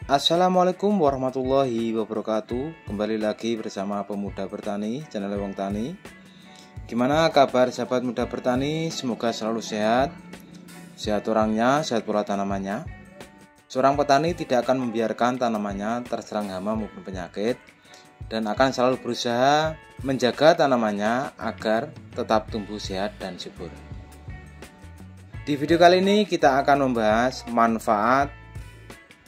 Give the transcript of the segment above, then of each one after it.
Assalamualaikum warahmatullahi wabarakatuh. Kembali lagi bersama Pemuda Bertani, channel Wong Tani. Gimana kabar sahabat muda bertani? Semoga selalu sehat. Sehat orangnya, sehat pula tanamannya. Seorang petani tidak akan membiarkan tanamannya terserang hama maupun penyakit, dan akan selalu berusaha menjaga tanamannya agar tetap tumbuh sehat dan subur. Di video kali ini kita akan membahas manfaat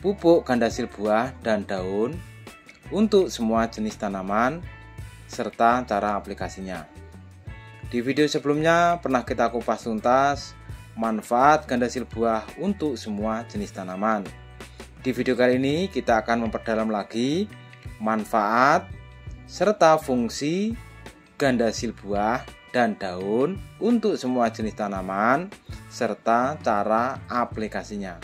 pupuk gandasil buah dan daun untuk semua jenis tanaman serta cara aplikasinya. Di video sebelumnya pernah kita kupas tuntas manfaat gandasil buah untuk semua jenis tanaman. Di video kali ini kita akan memperdalam lagi manfaat serta fungsi gandasil buah dan daun untuk semua jenis tanaman serta cara aplikasinya.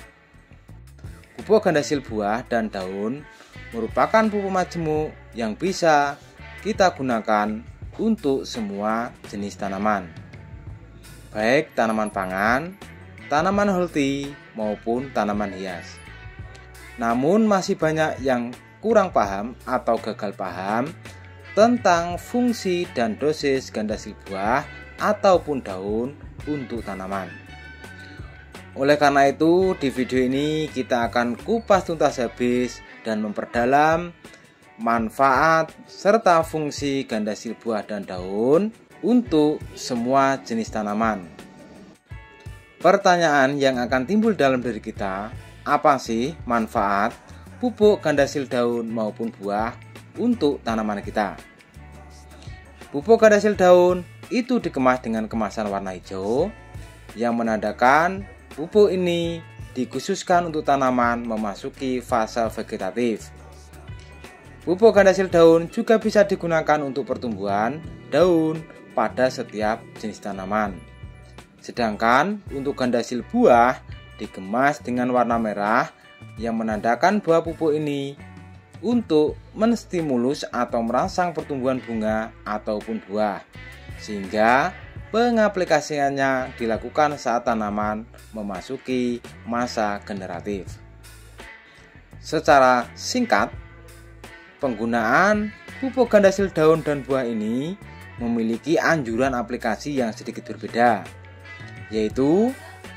Pupuk gandasil buah dan daun merupakan pupuk majemuk yang bisa kita gunakan untuk semua jenis tanaman, baik tanaman pangan, tanaman holti maupun tanaman hias. Namun masih banyak yang kurang paham atau gagal paham tentang fungsi dan dosis gandasil buah ataupun daun untuk tanaman. Oleh karena itu, di video ini kita akan kupas tuntas habis dan memperdalam manfaat serta fungsi gandasil buah dan daun untuk semua jenis tanaman. Pertanyaan yang akan timbul dalam diri kita, apa sih manfaat pupuk gandasil daun maupun buah untuk tanaman kita? Pupuk gandasil daun itu dikemas dengan kemasan warna hijau yang menandakan pupuk ini dikhususkan untuk tanaman memasuki fase vegetatif. Pupuk gandasil daun juga bisa digunakan untuk pertumbuhan daun pada setiap jenis tanaman. Sedangkan untuk gandasil buah dikemas dengan warna merah yang menandakan bahwa pupuk ini untuk menstimulus atau merangsang pertumbuhan bunga ataupun buah, sehingga pengaplikasiannya dilakukan saat tanaman memasuki masa generatif. Secara singkat, penggunaan pupuk gandasil daun dan buah ini memiliki anjuran aplikasi yang sedikit berbeda, yaitu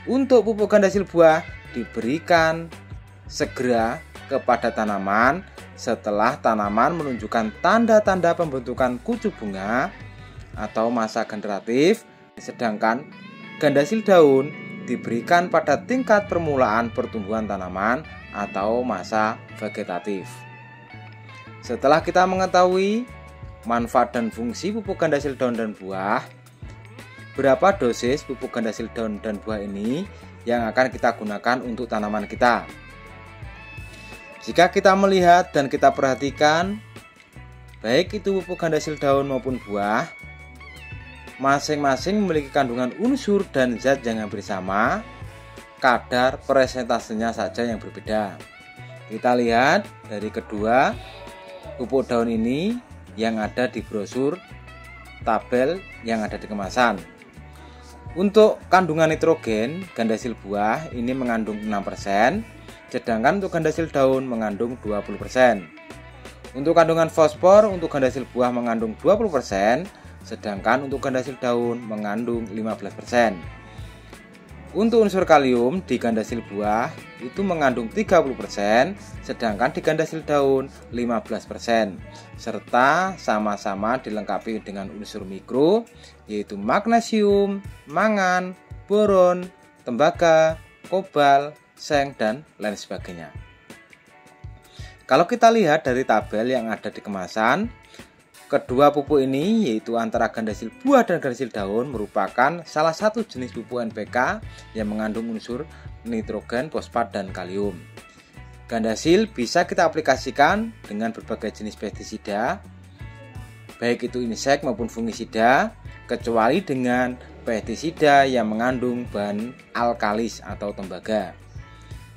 untuk pupuk gandasil buah diberikan segera kepada tanaman setelah tanaman menunjukkan tanda-tanda pembentukan kucu bunga atau masa generatif, sedangkan gandasil daun diberikan pada tingkat permulaan pertumbuhan tanaman atau masa vegetatif. Setelah kita mengetahui manfaat dan fungsi pupuk gandasil daun dan buah, berapa dosis pupuk gandasil daun dan buah ini yang akan kita gunakan untuk tanaman kita? Jika kita melihat dan kita perhatikan, baik itu pupuk gandasil daun maupun buah, masing-masing memiliki kandungan unsur dan zat yang hampir sama, kadar presentasenya saja yang berbeda. Kita lihat dari kedua pupuk daun ini yang ada di brosur tabel yang ada di kemasan. Untuk kandungan nitrogen, gandasil buah ini mengandung 6%, sedangkan untuk gandasil daun mengandung 20%. Untuk kandungan fosfor, untuk gandasil buah mengandung 20%, sedangkan untuk gandasil daun mengandung 15%. Untuk unsur kalium di gandasil buah itu mengandung 30%, sedangkan di gandasil daun 15%, serta sama-sama dilengkapi dengan unsur mikro yaitu magnesium, mangan, boron, tembaga, kobal, seng, dan lain sebagainya. Kalau kita lihat dari tabel yang ada di kemasan, kedua pupuk ini yaitu antara gandasil buah dan gandasil daun merupakan salah satu jenis pupuk NPK yang mengandung unsur nitrogen, fosfat, dan kalium. Gandasil bisa kita aplikasikan dengan berbagai jenis pestisida, baik itu insek maupun fungisida, kecuali dengan pestisida yang mengandung bahan alkalis atau tembaga.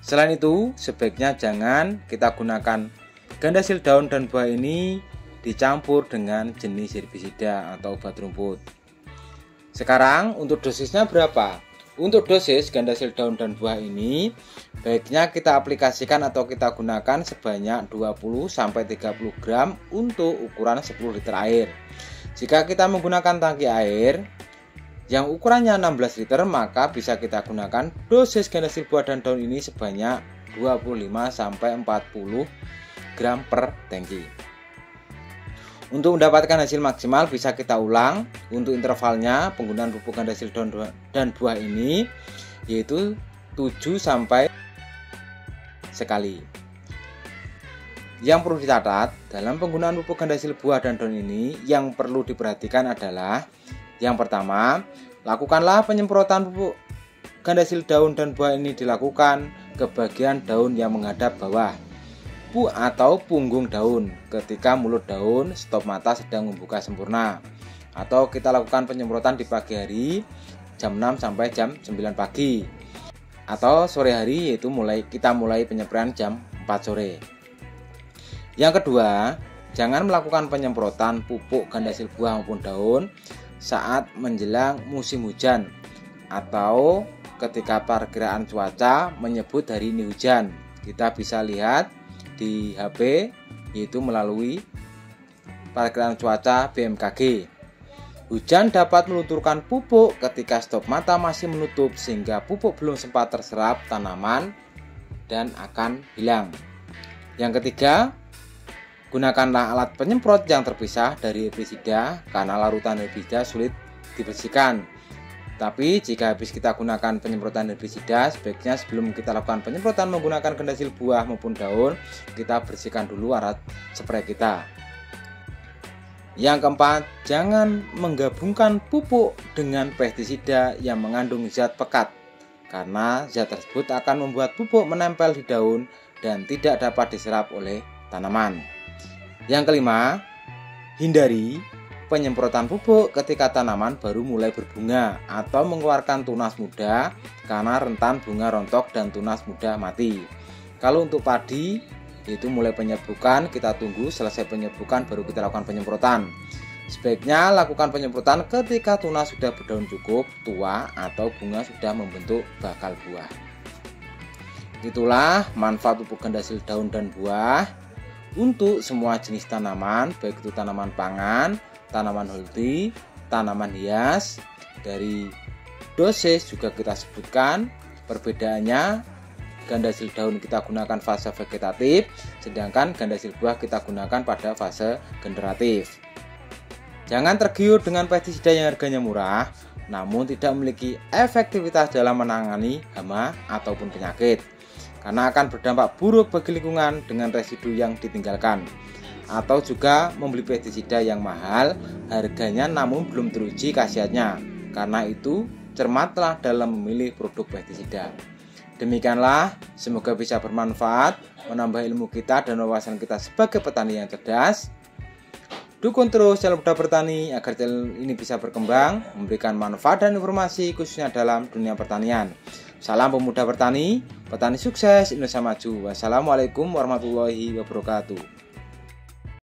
Selain itu, sebaiknya jangan kita gunakan gandasil daun dan buah ini dicampur dengan jenis herbisida atau obat rumput. Sekarang untuk dosisnya berapa? Untuk dosis gandasil daun dan buah ini baiknya kita aplikasikan atau kita gunakan sebanyak 20-30 gram untuk ukuran 10 liter air. Jika kita menggunakan tangki air yang ukurannya 16 liter, maka bisa kita gunakan dosis gandasil buah dan daun ini sebanyak 25-40 gram per tangki. Untuk mendapatkan hasil maksimal bisa kita ulang untuk intervalnya penggunaan pupuk gandasil daun dan buah ini yaitu 7 sampai sekali. Yang perlu dicatat dalam penggunaan pupuk gandasil buah dan daun ini yang perlu diperhatikan adalah yang pertama, lakukanlah penyemprotan pupuk gandasil daun dan buah ini dilakukan ke bagian daun yang menghadap bawah atau punggung daun ketika mulut daun stop mata sedang membuka sempurna, atau kita lakukan penyemprotan di pagi hari jam 6 sampai jam 9 pagi, atau sore hari yaitu kita mulai penyemprotan jam 4 sore. Yang kedua, jangan melakukan penyemprotan pupuk gandasil buah maupun daun saat menjelang musim hujan atau ketika perkiraan cuaca menyebut hari ini hujan. Kita bisa lihat di HP yaitu melalui perkiraan cuaca BMKG. Hujan dapat melunturkan pupuk ketika stop mata masih menutup sehingga pupuk belum sempat terserap tanaman dan akan hilang. Yang ketiga, gunakanlah alat penyemprot yang terpisah dari herbisida karena larutan herbisida sulit dibersihkan. Tapi jika habis kita gunakan penyemprotan herbisida, sebaiknya sebelum kita lakukan penyemprotan menggunakan gandasil buah maupun daun, kita bersihkan dulu alat spray kita. Yang keempat, jangan menggabungkan pupuk dengan pestisida yang mengandung zat pekat, karena zat tersebut akan membuat pupuk menempel di daun dan tidak dapat diserap oleh tanaman. Yang kelima, hindari penyemprotan pupuk ketika tanaman baru mulai berbunga atau mengeluarkan tunas muda karena rentan bunga rontok dan tunas muda mati. Kalau untuk padi itu mulai penyerbukan, kita tunggu selesai penyerbukan baru kita lakukan penyemprotan. Sebaiknya lakukan penyemprotan ketika tunas sudah berdaun cukup tua atau bunga sudah membentuk bakal buah. Itulah manfaat pupuk gandasil daun dan buah untuk semua jenis tanaman, baik itu tanaman pangan, tanaman holti, tanaman hias. Dari dosis juga kita sebutkan perbedaannya. Gandasil daun kita gunakan fase vegetatif, sedangkan gandasil buah kita gunakan pada fase generatif. Jangan tergiur dengan pestisida yang harganya murah namun tidak memiliki efektivitas dalam menangani hama ataupun penyakit, karena akan berdampak buruk bagi lingkungan dengan residu yang ditinggalkan. Atau juga membeli pestisida yang mahal harganya namun belum teruji khasiatnya. Karena itu cermatlah dalam memilih produk pestisida. Demikianlah, semoga bisa bermanfaat, menambah ilmu kita dan wawasan kita sebagai petani yang cerdas. Dukung terus channel Muda Bertani agar channel ini bisa berkembang, memberikan manfaat dan informasi khususnya dalam dunia pertanian. Salam pemuda bertani, petani sukses, Indonesia maju. Wassalamualaikum warahmatullahi wabarakatuh.